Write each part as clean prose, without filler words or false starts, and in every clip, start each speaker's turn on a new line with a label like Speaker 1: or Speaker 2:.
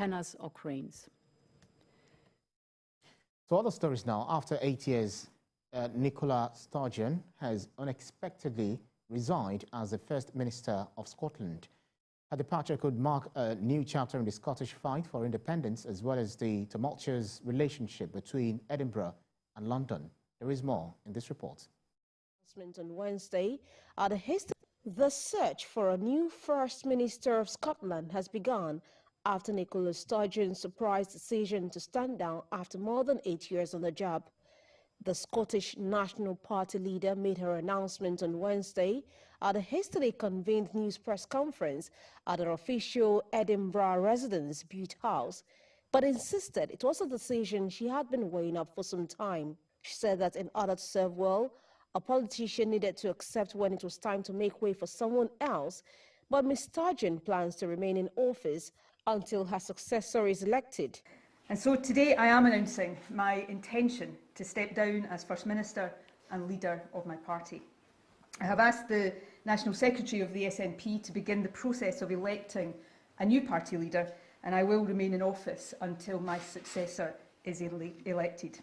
Speaker 1: tenors or cranes.
Speaker 2: So other stories now. After 8 years, Nicola Sturgeon has unexpectedly resigned as the First Minister of Scotland. Her departure could mark a new chapter in the Scottish fight for independence, as well as the tumultuous relationship between Edinburgh and London. There is more in this report.
Speaker 3: On Wednesday, the search for a new First Minister of Scotland has begun after Nicola Sturgeon's surprise decision to stand down after more than 8 years on the job. The Scottish National Party leader made her announcement on Wednesday at a hastily convened news press conference at her official Edinburgh residence, Bute House, but insisted it was a decision she had been weighing up for some time. She said that in order to serve well, a politician needed to accept when it was time to make way for someone else, but Ms. Sturgeon plans to remain in office until her successor is elected.
Speaker 4: And so today I am announcing my intention to step down as First Minister and leader of my party. I have asked the National Secretary of the SNP to begin the process of electing a new party leader, and I will remain in office until my successor is elected.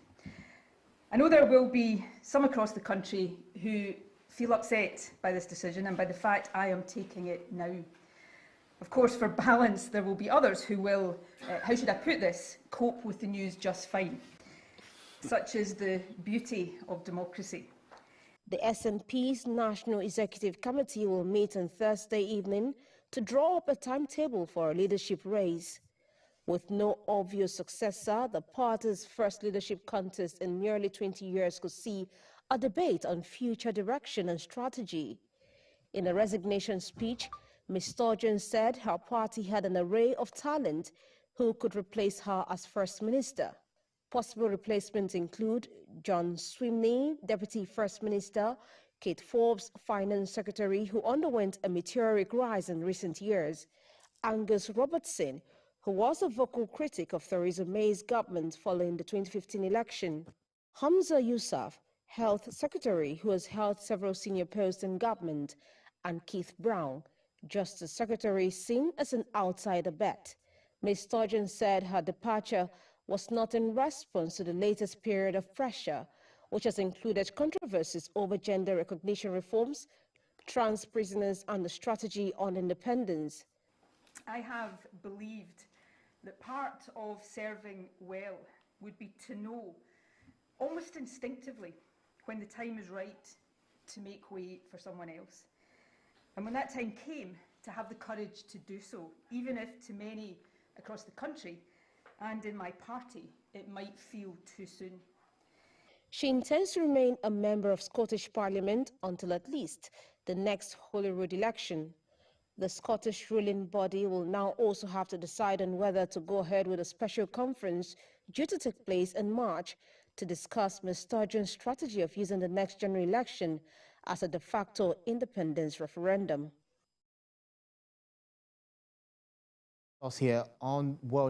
Speaker 4: I know there will be some across the country who feel upset by this decision and by the fact I am taking it now. Of course, for balance, there will be others who will, how should I put this, cope with the news just fine. Such is the beauty of democracy.
Speaker 3: The SNP's National Executive Committee will meet on Thursday evening to draw up a timetable for a leadership race. With no obvious successor, the party's first leadership contest in nearly 20 years could see a debate on future direction and strategy. In a resignation speech, Ms. Sturgeon said her party had an array of talent who could replace her as First Minister. Possible replacements include John Swimney, Deputy First Minister, Kate Forbes, Finance Secretary, who underwent a meteoric rise in recent years, Angus Robertson, who was a vocal critic of Theresa May's government following the 2015 election, Hamza Yousaf, Health Secretary, who has held several senior posts in government, and Keith Brown, Justice Secretary, seen as an outsider bet. Ms. Sturgeon said her departure was not in response to the latest period of pressure, which has included controversies over gender recognition reforms, trans prisoners, and the strategy on independence.
Speaker 4: I have believed that part of serving well would be to know, almost instinctively, when the time is right to make way for someone else. And when that time came, to have the courage to do so, even if to many across the country and in my party it might feel too soon.
Speaker 3: She intends to remain a member of Scottish Parliament until at least the next Holyrood election. The Scottish ruling body will now also have to decide on whether to go ahead with a special conference due to take place in March to discuss Ms. Sturgeon's strategy of using the next general election as a de facto independence referendum.
Speaker 2: Us here on World